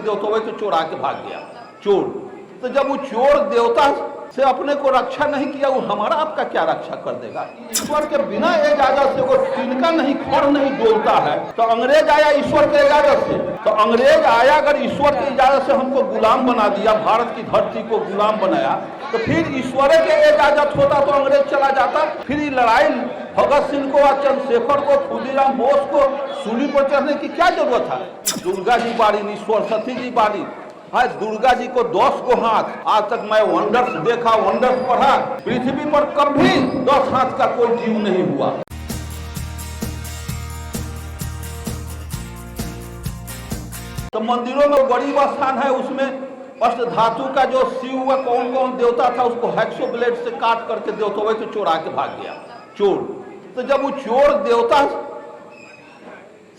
देवता तो चोरा के भाग गया चोर। तो जब वो चोर देवता से अपने को रक्षा नहीं किया, वो हमारा आपका क्या रक्षा कर देगा? ईश्वर के बिना इजाजत से वो तिनका नहीं खड़ नहीं डोलता है। तो अंग्रेज आया ईश्वर के इजाजत से, तो अंग्रेज आया अगर ईश्वर की इजाजत से हमको गुलाम बना दिया, भारत की धरती को गुलाम बनाया, तो फिर ईश्वर के इजाजत होता तो अंग्रेज चला जाता। फिर ये लड़ाई भगत सिंह को, चंद्रशेखर को, खुदीराम बोस को सूली पर चढ़ने की क्या जरूरत है? दुर्गा जी बारी, सरस्वती जी बारी, आज दुर्गा जी को 10 को हाथ। आज तक मैं वंडर्स देखा, वंडर्स पढ़ा, पृथ्वी पर कभी 10 हाथ का कोई जीव नहीं हुआ। तो मंदिरों में गरीब स्थान है, उसमें अष्ट धातु का जो शिव व कौन कौन देवता था उसको हैक्सो ब्लेड से काट करके देवता तो चोरा के भाग गया चोर। तो जब वो चोर देवता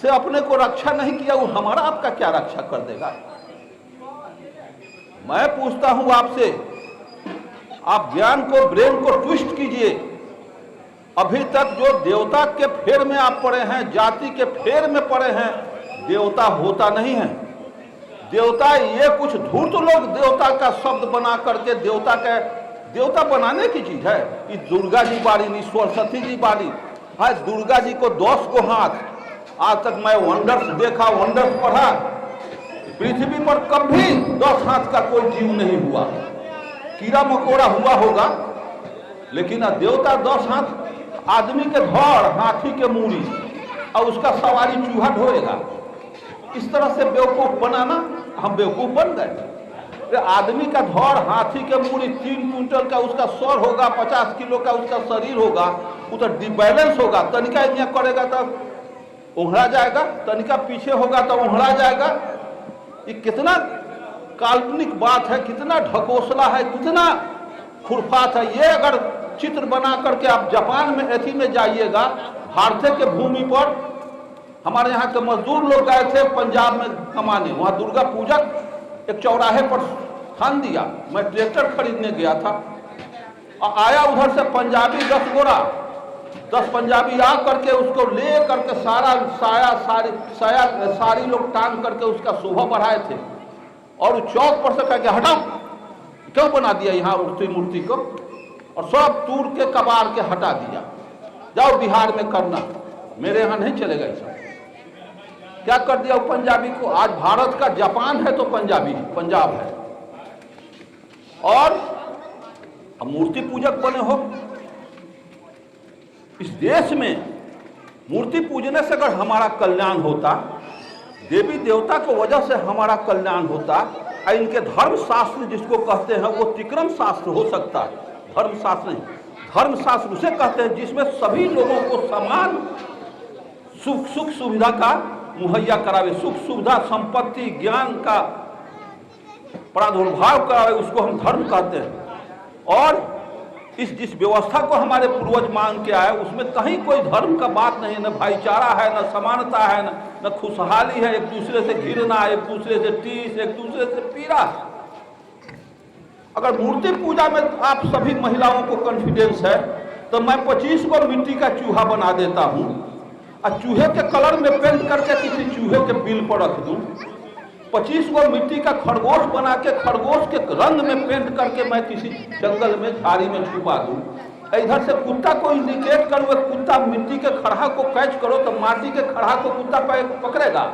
से अपने को रक्षा नहीं किया, वो हमारा आपका क्या रक्षा कर देगा? मैं पूछता हूं आपसे, आप ज्ञान को, ब्रेन को ट्विस्ट कीजिए। अभी तक जो देवता के फेर में आप पड़े हैं, जाति के फेर में पड़े हैं, देवता होता नहीं है। देवता ये कुछ धूर्त लोग देवता का शब्द बना करके देवता बनाने की चीज है। कि दुर्गा जी बारी नहीं, सरस्वती जी बारी, आज दुर्गा जी को 10 को हाथ। आज तक मैं वंडर्स देखा, वंडर्स पढ़ा, पृथ्वी पर कभी 10 हाथ का कोई जीव नहीं हुआ। कीड़ा मकोड़ा हुआ होगा, लेकिन देवता 10 हाथ, आदमी के धड़, हाथी के मूड़ी, और उसका सवारी चूहा ढोएगा। इस तरह से बेवकूफ बनाना, हम बेवकूफ बन गए। आदमी का धड़, हाथी के मूड़ी, 3 क्विंटल का उसका सर होगा, 50 किलो का उसका शरीर होगा, वो तो डिबैलेंस होगा। तनिका यहाँ करेगा तब उहड़ा जाएगा, तनिका पीछे होगा तो उहड़ा जाएगा। ये कितना काल्पनिक बात है, कितना ढकोसला है, कितना खुरफात है। ये अगर चित्र बना करके आप जापान में एथी में जाइएगा, भारतीय के भूमि पर हमारे यहाँ के मजदूर लोग गए थे पंजाब में कमाने, वहाँ दुर्गा पूजक एक चौराहे पर स्थान दिया। मैं ट्रैक्टर खरीदने गया था और आया उधर से पंजाबी 10 गोरा, 10 पंजाबी आ करके उसको ले करके सारा सारी लोग टांग करके उसका शोभा बढ़ाए थे। और चौक पर से कह के हटाओ, क्यों बना दिया यहाँ उठती मूर्ति को, और सब तूर के कबार के हटा दिया। जाओ बिहार में करना, मेरे यहाँ नहीं चलेगा ऐसा। क्या कर दिया वो पंजाबी को? आज भारत का जापान है तो पंजाबी पंजाब है। और अब मूर्ति पूजक बने हो। इस देश में मूर्ति पूजने से अगर हमारा कल्याण होता, देवी देवता की वजह से हमारा कल्याण होता, इनके धर्म शास्त्र जिसको कहते हैं वो तिक्रम शास्त्र हो सकता है, धर्म शास्त्र नहीं। धर्म शास्त्र उसे कहते हैं जिसमें सभी लोगों को समान सुख सुविधा का मुहैया करावे, सुख सुविधा, संपत्ति, ज्ञान का प्रादुर्भाव करावे, उसको हम धर्म कहते हैं। और जिस व्यवस्था को हमारे पूर्वज मान के आए, उसमें कहीं कोई धर्म का बात नहीं है, न भाईचारा है, न समानता है, न खुशहाली है, एक दूसरे से घिरना, एक दूसरे से टीस, एक दूसरे से पीड़ा। अगर मूर्ति पूजा में आप सभी महिलाओं को कॉन्फिडेंस है, तो मैं 25 को मिट्टी का चूहा बना देता हूँ और चूहे के कलर में पेंट करके किसी चूहे के बिल पर रख दूँ। 25 को मिट्टी का खरगोश बना के खरगोश के रंग में पेंट करके मैं किसी जंगल में, झाड़ी में छुपा दूँ। इधर से कुत्ता को इंडिकेट करो, कुत्ता मिट्टी के खड़हा को कैच करो, तो माटी के खड़हा को कुत्ता पकड़ेगा।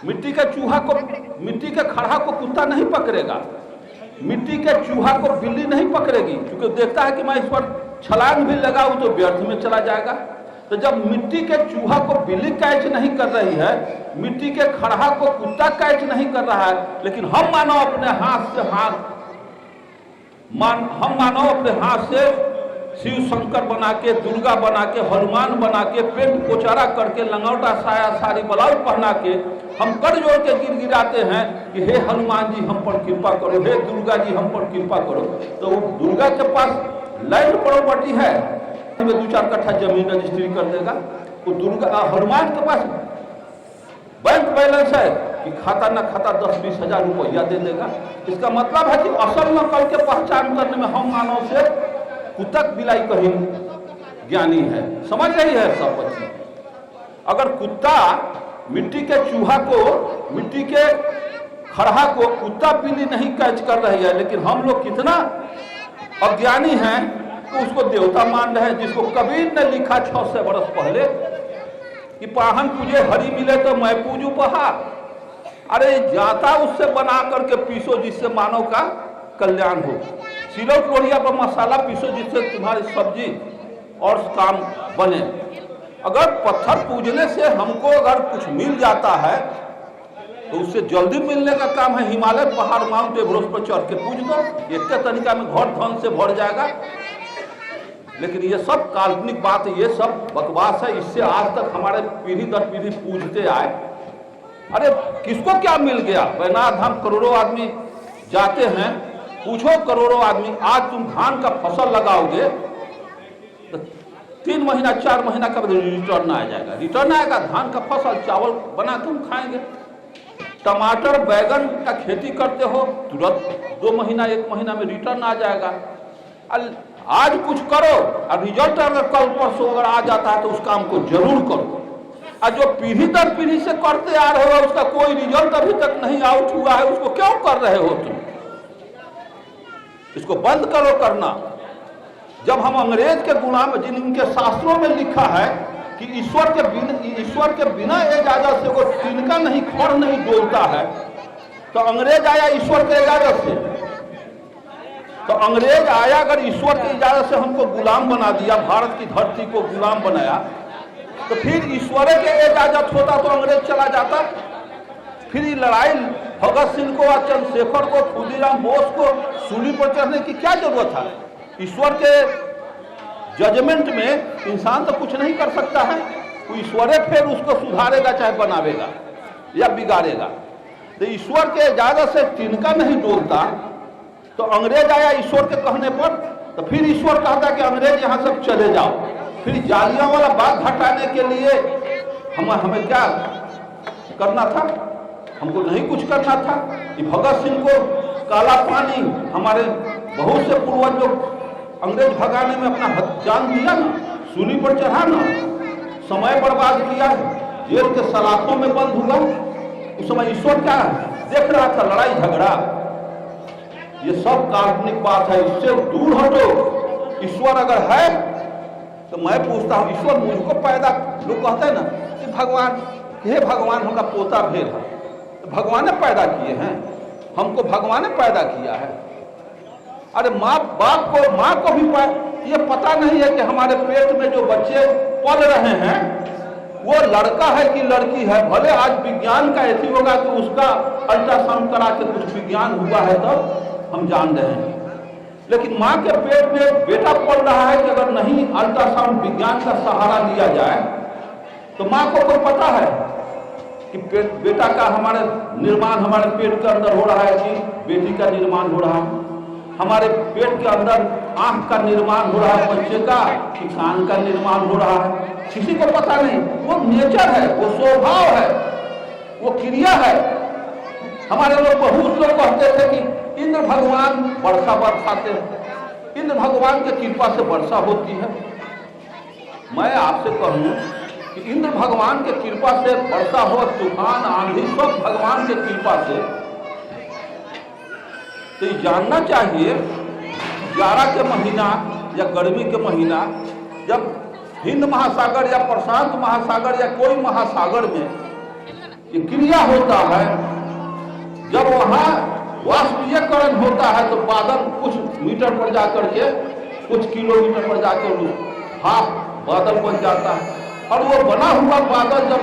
मिट्टी के चूहा को, मिट्टी के खड़हा को कुत्ता नहीं पकड़ेगा, मिट्टी के चूहा को बिल्ली नहीं पकड़ेगी, क्योंकि देखता है कि मैं इस पर छलांग भी लगाऊं तो व्यर्थ में चला जाएगा। तो जब मिट्टी के चूहा को बिल्ली कैच नहीं कर रही है, मिट्टी के खड़हा को कुत्ता कैच नहीं कर रहा है, लेकिन हम मानव अपने हाथ से शिव शंकर बना के, दुर्गा बना के, हनुमान बना के, पेट कोचारा करके, लंगोटा साया साड़ी ब्लाउज पहना के हम कर जोड़ के गिड़गिड़ाते हैं कि हे हनुमान जी हम पर कृपा करो, हे दुर्गा जी हम पर कृपा करो। तो दुर्गा के पास लैंड प्रॉपर्टी है, 2-4 कट्ठा जमीन रजिस्ट्री कर देगा। वो दुर्गा, हनुमान के पास बैंक बैलेंस है कि खाता न खाता 10-20 हजार रुपया दे देगा। इसका मतलब है कि असल नकल के पहचान करने में हम मानव से कुत्तक बिलाई कहीं ज्ञानी है। समझ रही है सब बच्ची? अगर कुत्ता मिट्टी के चूहा को, मिट्टी के खड़हा को कुत्ता बिल्ली नहीं कैच कर रही है, लेकिन हम लोग कितना अज्ञानी हैं तो उसको देवता मान रहे हैं। जिसको कबीर ने लिखा 600 वर्ष पहले कि पाहन पूजे हरि मिले तो मैं पूजू पहाड़। अरे जाता उससे बना करके पीसो जिससे मानव का कल्याण हो। सिलौट लोहिया पर मसाला पीसो जिससे तुम्हारी सब्जी और काम बने। अगर पत्थर पूजने से हमको अगर कुछ मिल जाता है तो उससे जल्दी मिलने का काम है हिमालय पहाड़ माउंट एवरेस्ट पर चढ़ के पूज दो, एक तरीका में घर धन से भर जाएगा। लेकिन ये सब काल्पनिक बात है, ये सब बकवास है। इससे आज तक हमारे पीढ़ी दर पीढ़ी पूजते आए। अरे किसको क्या मिल गया? वैद्यनाथ धाम करोड़ों आदमी जाते हैं, पूछो करोड़ों आदमी, आज तुम धान का फसल लगाओगे तो 3 महीना 4 महीना का रिटर्न आ जाएगा। रिटर्न आएगा, धान का फसल चावल बना के हम खाएंगे। टमाटर बैगन का खेती करते हो, तुरंत 2 महीना 1 महीना में रिटर्न आ जाएगा। आज कुछ करो और रिजल्ट अगर कल परसों अगर आ जाता है तो उस काम को जरूर करो। और जो पीढ़ी दर पीढ़ी से करते आ रहे हो उसका कोई रिजल्ट अभी तक नहीं आउट हुआ है, उसको क्यों कर रहे हो तुम? इसको बंद करो करना। जब हम अंग्रेज के गुलाम, जिनके शास्त्रों में लिखा है कि ईश्वर के बिना इजाजत से कोई तिनका नहीं खड़ नहीं डोलता है, तो अंग्रेज आया ईश्वर के इजाजत से। तो अंग्रेज आया अगर ईश्वर की इजाजत से हमको गुलाम बना दिया, भारत की धरती को गुलाम बनाया, तो फिर ईश्वर के इजाजत होता तो अंग्रेज चला जाता। फिर ये लड़ाई भगत सिंह को और चंद्रशेखर को, खुदीराम बोस को सूली पर चढ़ने की क्या जरूरत है? ईश्वर के जजमेंट में इंसान तो कुछ नहीं कर सकता है, वो ईश्वर फिर उसको सुधारेगा चाहे बनावेगा या बिगाड़ेगा। तो ईश्वर के इजाजत से तिनका नहीं डोलता। तो अंग्रेज आया ईश्वर के कहने पर, तो फिर ईश्वर कहता कि अंग्रेज यहाँ सब चले जाओ। फिर जालियांवाला बाग हटाने के लिए हमें क्या करना था? हमको नहीं कुछ करना था। कि भगत सिंह को काला पानी, हमारे बहुत से पूर्वज जो अंग्रेज भगाने में अपना जान दिया ना, सूली पर चढ़ा ना, समय बर्बाद किया, जेल के सलाखों में बंद हुआ। उस समय ईश्वर क्या देख रहा था? लड़ाई झगड़ा। ये सब काल्पनिक बात है, इससे दूर हटो। ईश्वर अगर है तो मैं पूछता हूँ, ईश्वर मुझको पैदा, लोग कहते हैं ना कि भगवान, हे भगवान हमारा पोता भेद है, तो भगवान ने पैदा किए हैं, हमको भगवान ने पैदा किया है। अरे माँ को भी ये पता नहीं है कि हमारे पेट में जो बच्चे पल रहे हैं वो लड़का है कि लड़की है। भले आज विज्ञान का ऐसी होगा कि उसका अल्ट्रासाउंड करा के कुछ विज्ञान हुआ है तब हम जान रहे हैं, लेकिन माँ के पेट में बेटा पल रहा है कि अगर नहीं अल्ट्रासाउंड विज्ञान का सहारा लिया जाए तो माँ को कोई पता है कि बेटा का हमारे निर्माण हमारे पेट के अंदर हो रहा है कि बेटी का निर्माण हो रहा है, हमारे पेट के अंदर आंख का निर्माण हो रहा है बच्चे का, कि कान का निर्माण हो रहा है, किसी को पता नहीं। वो नेचर है, वो स्वभाव है, वो क्रिया है। हमारे लोग बहुत लोग कहते थे कि इंद्र भगवान वर्षा बरसाते हैं, इंद्र भगवान के कृपा से वर्षा होती है। मैं आपसे कहूं कि इंद्र भगवान के कृपा से वर्षा हो, तूफान आंधी सब भगवान के कृपा से। तो ये जानना चाहिए, जाड़ा के महीना या गर्मी के महीना जब हिंद महासागर या प्रशांत महासागर या कोई महासागर में ये क्रिया होता है, जब वहाँ वाष्पीयकरण होता है तो बादल कुछ मीटर पर जाकर के, कुछ किलोमीटर पर जाकर हाफ बादल बन जाता है। और वो बना हुआ बादल जब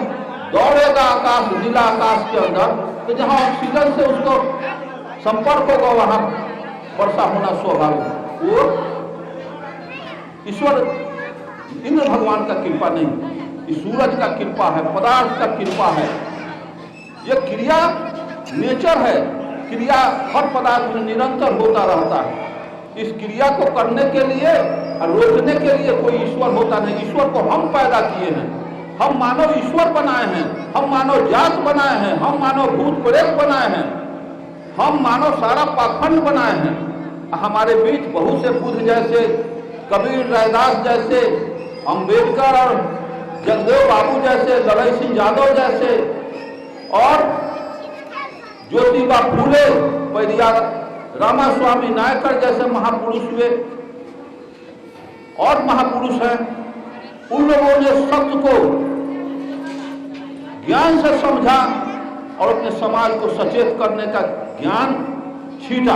दौड़ेगा आकाश, नीला आकाश के अंदर, तो जहाँ ऑक्सीजन से उसको संपर्क होगा वहां वर्षा होना स्वाभाविक। वो ईश्वर इंद्र भगवान का कृपा नहीं, सूरज का कृपा है, पदार्थ का कृपा है। यह क्रिया नेचर है, क्रिया हर पदार्थ में निरंतर होता रहता है। इस क्रिया को करने के लिए और रोकने के लिए कोई ईश्वर होता नहीं। ईश्वर को हम पैदा किए हैं, हम मानव ईश्वर बनाए हैं, हम मानव जात बनाए हैं, हम मानव भूत प्रेत बनाए हैं, हम मानव सारा पाखंड बनाए हैं। हमारे बीच बहुत से बुद्ध जैसे, कबीर, रैदास जैसे, अम्बेडकर और जगदेव बाबू जैसे, लड़ई सिंह यादव जैसे और ज्योतिबा फूले, पेरियार रामास्वामी नायकर जैसे महापुरुष हुए और महापुरुष हैं। उन लोगों ने सत्य को ज्ञान से समझा और अपने समाज को सचेत करने का ज्ञान छीटा।